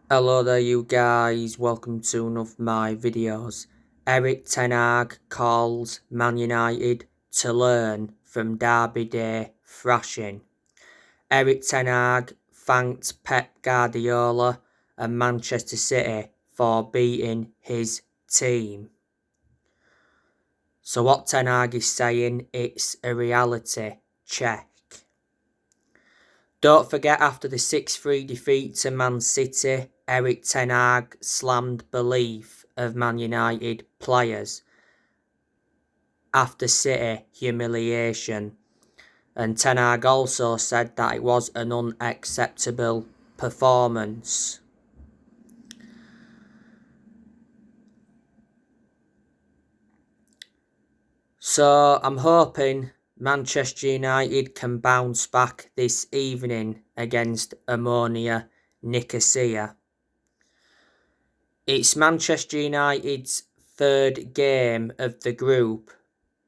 Hello there you guys, welcome to one of my videos. Erik ten Hag calls Man United to learn from Derby Day thrashing. Erik ten Hag thanked Pep Guardiola and Manchester City for beating his team. So what ten Hag is saying, it's a reality check. Don't forget, after the 6-3 defeat to Man City, Erik ten Hag slammed belief of Man United players after City humiliation. And ten Hag also said that it was an unacceptable performance. So I'm hoping Manchester United can bounce back this evening against Ammonia Nicosia. It's Manchester United's third game of the group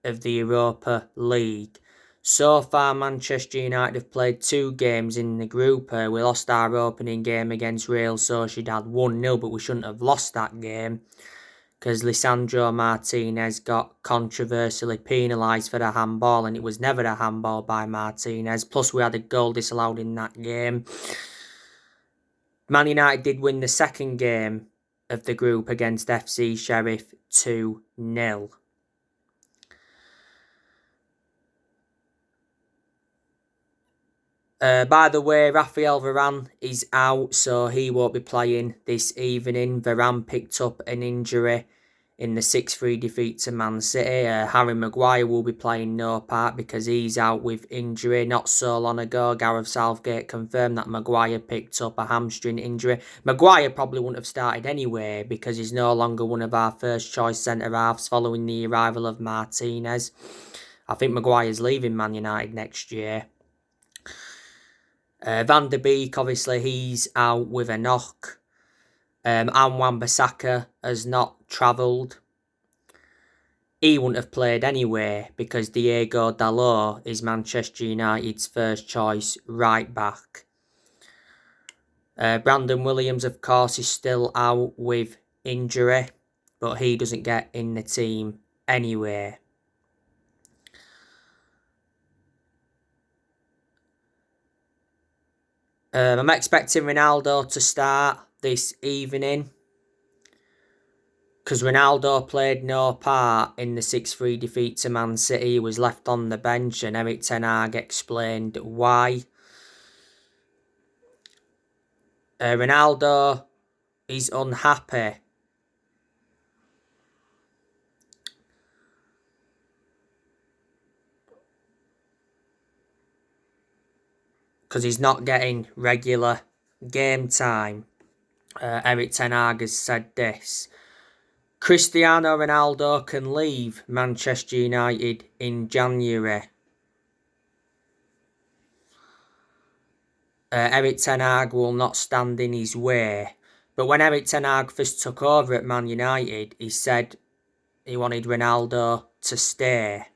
of the Europa League. So far, Manchester United have played 2 games in the group. We lost our opening game against Real Sociedad 1-0, but we shouldn't have lost that game because Lisandro Martinez got controversially penalised for the handball, and it was never a handball by Martinez. Plus, we had a goal disallowed in that game. Man United did win the second game of the group against FC Sheriff 2-0. By the way, Raphael Varane is out, so he won't be playing this evening. Varane picked up an injury in the 6-3 defeat to Man City. Harry Maguire will be playing no part because he's out with injury. Not so long ago, Gareth Southgate confirmed that Maguire picked up a hamstring injury. Maguire probably wouldn't have started anyway because he's no longer one of our first choice centre-halves following the arrival of Martinez. I think Maguire's leaving Man United next year. Van der Beek, obviously, he's out with a knock. Wan-Bissaka has not travelled. He wouldn't have played anyway because Diego Dalot is Manchester United's first choice right back. Brandon Williams, of course, is still out with injury, but he doesn't get in the team anyway. I'm expecting Ronaldo to start this evening because Ronaldo played no part in the 6-3 defeat to Man City. He was left on the bench, and Erik ten Hag explained why. Ronaldo is unhappy because he's not getting regular game time. Erik ten Hag has said this. Cristiano Ronaldo can leave Manchester United in January. Erik ten Hag will not stand in his way. But when Erik ten Hag first took over at Man United, he said he wanted Ronaldo to stay.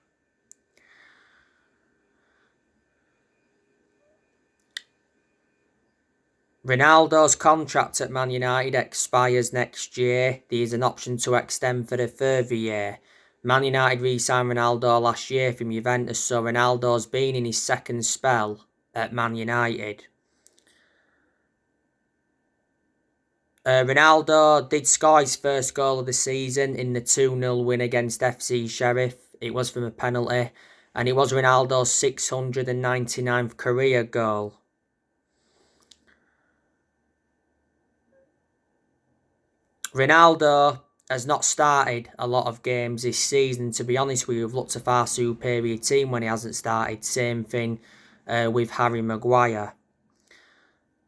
Ronaldo's contract at Man United expires next year. There is an option to extend for a further year. Man United re-signed Ronaldo last year from Juventus, so Ronaldo's been in his second spell at Man United. Ronaldo did score his first goal of the season in the 2-0 win against FC Sheriff. It was from a penalty, and it was Ronaldo's 699th career goal. Ronaldo has not started a lot of games this season. To be honest with you, we've looked a far superior team when he hasn't started. Same thing with Harry Maguire.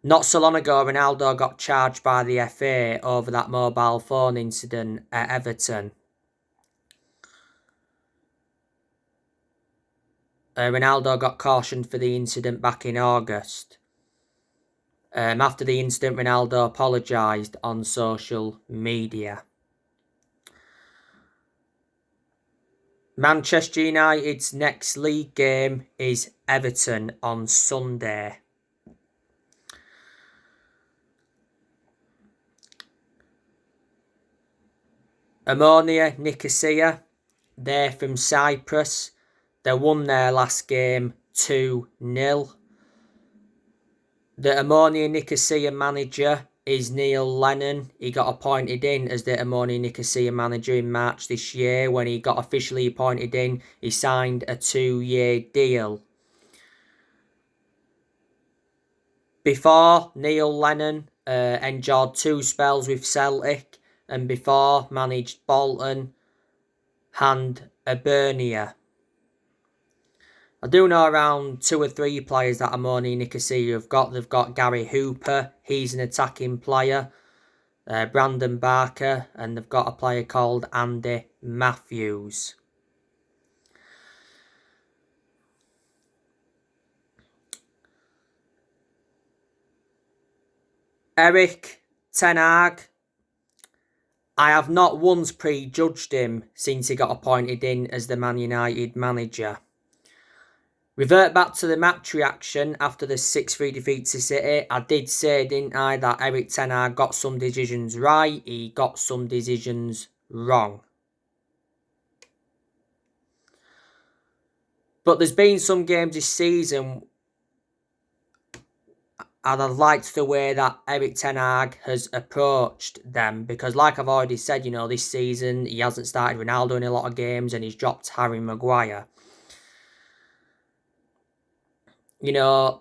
Not so long ago, Ronaldo got charged by the FA over that mobile phone incident at Everton. Ronaldo got cautioned for the incident back in August. After the incident, Ronaldo apologised on social media. Manchester United's next league game is Everton on Sunday. Ammonia Nicosia, they're from Cyprus. They won their last game 2-0. The Ammonia Nicosia manager is Neil Lennon. He got appointed in as the Ammonia Nicosia manager in March this year. When he got officially appointed in, he signed a 2-year deal. Before, Neil Lennon endured 2 spells with Celtic, and before managed Bolton and Hibernia. I do know around 2 or 3 players that Ammonia Nicosia have got. They've got Gary Hooper, he's an attacking player. Brandon Barker, and they've got a player called Andy Matthews. Erik ten Hag, I have not once prejudged him since he got appointed in as the Man United manager. Revert back to the match reaction after the 6-3 defeat to City. I did say, didn't I, that Erik ten Hag got some decisions right, he got some decisions wrong. But there's been some games this season, and I've liked the way that Erik ten Hag has approached them, because like I've already said, this season he hasn't started Ronaldo in a lot of games and he's dropped Harry Maguire. I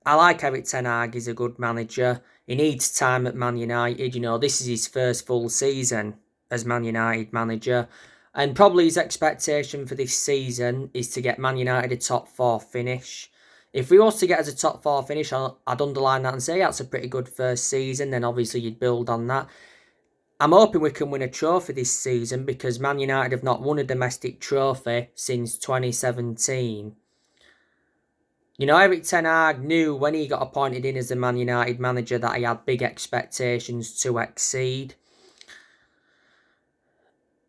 like Erik ten Hag, he's a good manager. He needs time at Man United. This is his first full season as Man United manager. And probably his expectation for this season is to get Man United a top 4 finish. If we was to get as a top 4 finish, I'd underline that and say that's a pretty good first season. Then obviously you'd build on that. I'm hoping we can win a trophy this season, because Man United have not won a domestic trophy since 2017. Erik ten Hag knew when he got appointed in as the Man United manager that he had big expectations to exceed.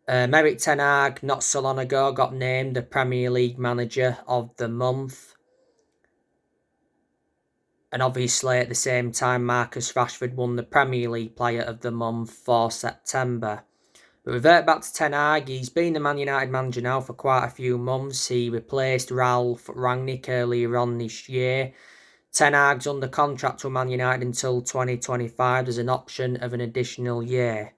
Erik ten Hag, not so long ago, got named the Premier League Manager of the Month. And obviously, at the same time, Marcus Rashford won the Premier League Player of the Month for September. But revert back to ten Hag, he's been the Man United manager now for quite a few months. He replaced Ralf Rangnick earlier on this year. Ten Hag's under contract with Man United until 2025. There's an option of an additional year.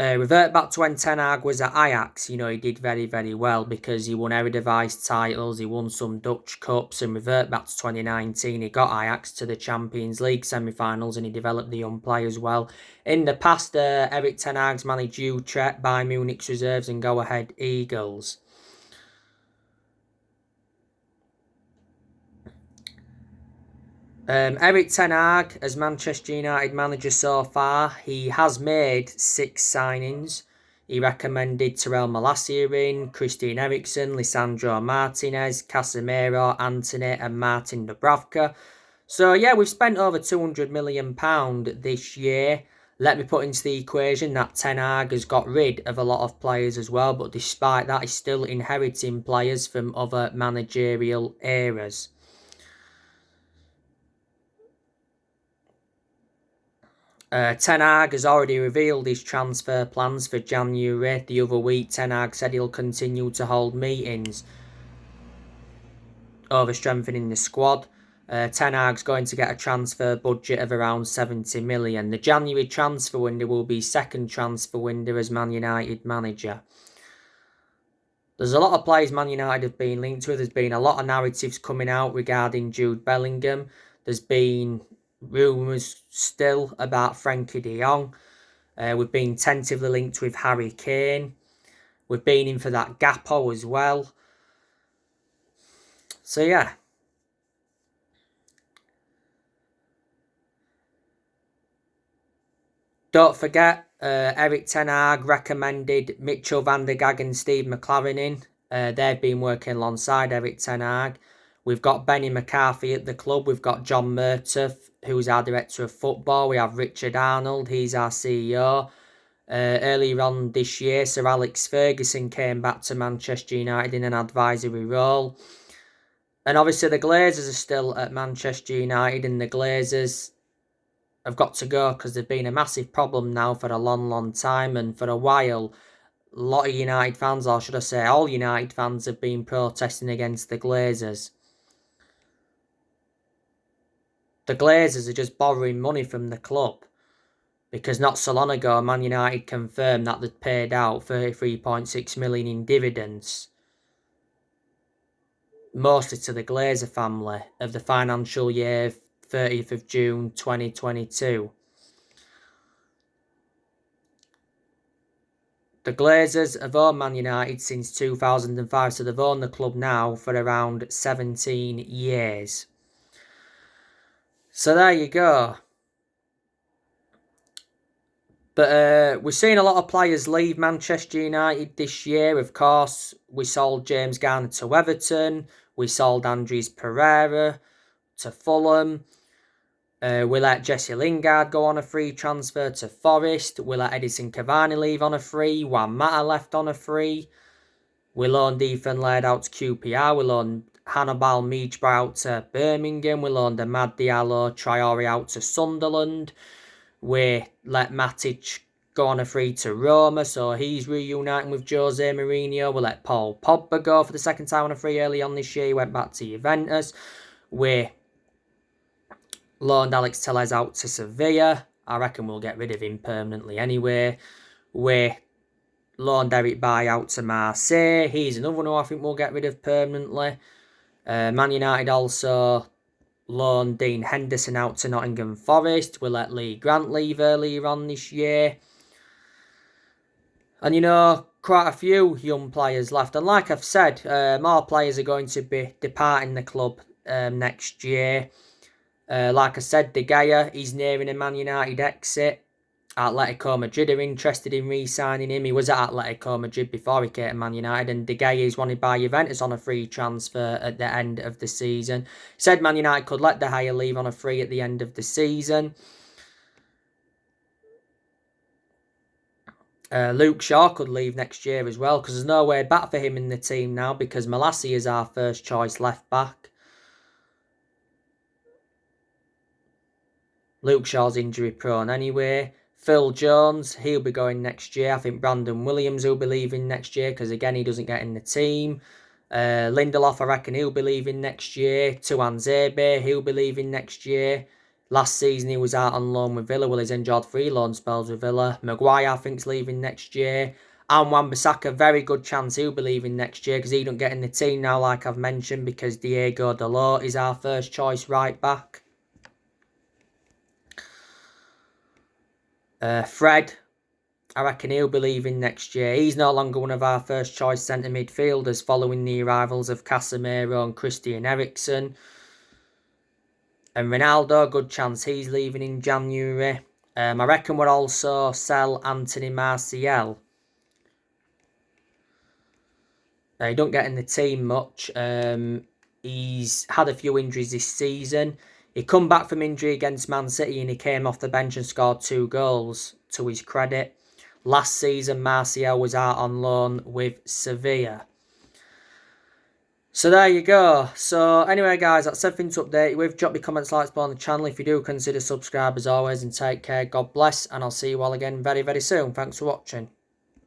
Revert back to when ten Hag was at Ajax. He did very, very well because he won Eredivisie titles, he won some Dutch Cups, and revert back to 2019, he got Ajax to the Champions League semi-finals and he developed the young players well. In the past, Erik ten Hag's managed Utrecht, Bayern Munich's reserves and Go Ahead Eagles. Erik ten Hag, as Manchester United manager so far, he has made 6 signings. He recommended Terrell Malacia in, Christian Eriksen, Lisandro Martinez, Casemiro, Antony and Martin Dubravka. So yeah, we've spent over £200 million this year. Let me put into the equation that ten Hag has got rid of a lot of players as well, but despite that, he's still inheriting players from other managerial eras. Ten Hag has already revealed his transfer plans for January. The other week, Ten Hag said he'll continue to hold meetings over strengthening the squad. Ten Hag's going to get a transfer budget of around 70 million. The January transfer window will be second transfer window as Man United manager. There's a lot of players Man United have been linked with. There's been a lot of narratives coming out regarding Jude Bellingham. There's been rumours still about Frenkie de Jong. We've been tentatively linked with Harry Kane. We've been in for that Gakpo as well. So yeah. Don't forget, Erik ten Hag recommended Mitchell van der Gaag and Steve McLaren in. They've been working alongside Erik ten Hag. We've got Benny McCarthy at the club. We've got John Murtough, who's our Director of Football. We have Richard Arnold, he's our CEO. Earlier on this year, Sir Alex Ferguson came back to Manchester United in an advisory role. And obviously the Glazers are still at Manchester United, and the Glazers have got to go because they've been a massive problem now for a long, long time. And for a while, a lot of United fans, or should I say all United fans, have been protesting against the Glazers. The Glazers are just borrowing money from the club, because not so long ago Man United confirmed that they'd paid out 33.6 million in dividends, mostly to the Glazer family, of the financial year 30th of June 2022. The Glazers have owned Man United since 2005, so they've owned the club now for around 17 years. So there you go. But we've seen a lot of players leave Manchester United this year. Of course, we sold James Garner to Everton. We sold Andres Pereira to Fulham. We let Jesse Lingard go on a free transfer to Forest. We let Edison Cavani leave on a free. Juan Mata left on a free. We loaned Ethan Laird out to QPR. We loaned Hannibal Mejbri out to Birmingham. We loaned Amad Diallo Traore out to Sunderland. We let Matic go on a free to Roma, so he's reuniting with Jose Mourinho. We let Paul Pogba go for the second time on a free early on this year. He went back to Juventus. We loaned Alex Telles out to Sevilla. I reckon we'll get rid of him permanently anyway. We loaned Eric Bailly out to Marseille. He's another one who I think we'll get rid of permanently. Man United also loaned Dean Henderson out to Nottingham Forest. We let Lee Grant leave earlier on this year. And quite a few young players left. And like I've said, more players are going to be departing the club next year. Like I said, De Gea, he's nearing a Man United exit. Atletico Madrid are interested in re-signing him. He was at Atletico Madrid before he came to Man United, and De Gea is wanted by Juventus on a free transfer at the end of the season. Said Man United could let De Gea leave on a free at the end of the season. Luke Shaw could leave next year as well, because there's no way back for him in the team now, because Malassi is our first choice left back. Luke Shaw's injury prone anyway. Phil Jones, he'll be going next year. I think Brandon Williams will be leaving next year, because again, he doesn't get in the team. Lindelof, I reckon he'll be leaving next year. Tuanzebe, he'll be leaving next year. Last season, he was out on loan with Villa. Well, he's enjoyed 3 loan spells with Villa. Maguire, I think, is leaving next year. And Wan-Bissaka, very good chance he'll be leaving next year, because he don't get in the team now, like I've mentioned, because Diego Dalot is our first choice right back. Fred, I reckon he'll be leaving next year. He's no longer one of our first choice centre midfielders, following the arrivals of Casemiro and Christian Eriksen. And Ronaldo, good chance he's leaving in January. I reckon we'll also sell Anthony Martial. He don't get in the team much. He's had a few injuries this season. He come back from injury against Man City, and he came off the bench and scored 2 goals, to his credit. Last season, Martial was out on loan with Sevilla. So there you go. So anyway, guys, that's everything to update you with. Drop your comments, likes below on the channel. If you do, consider subscribe as always, and take care. God bless, and I'll see you all again very, very soon. Thanks for watching.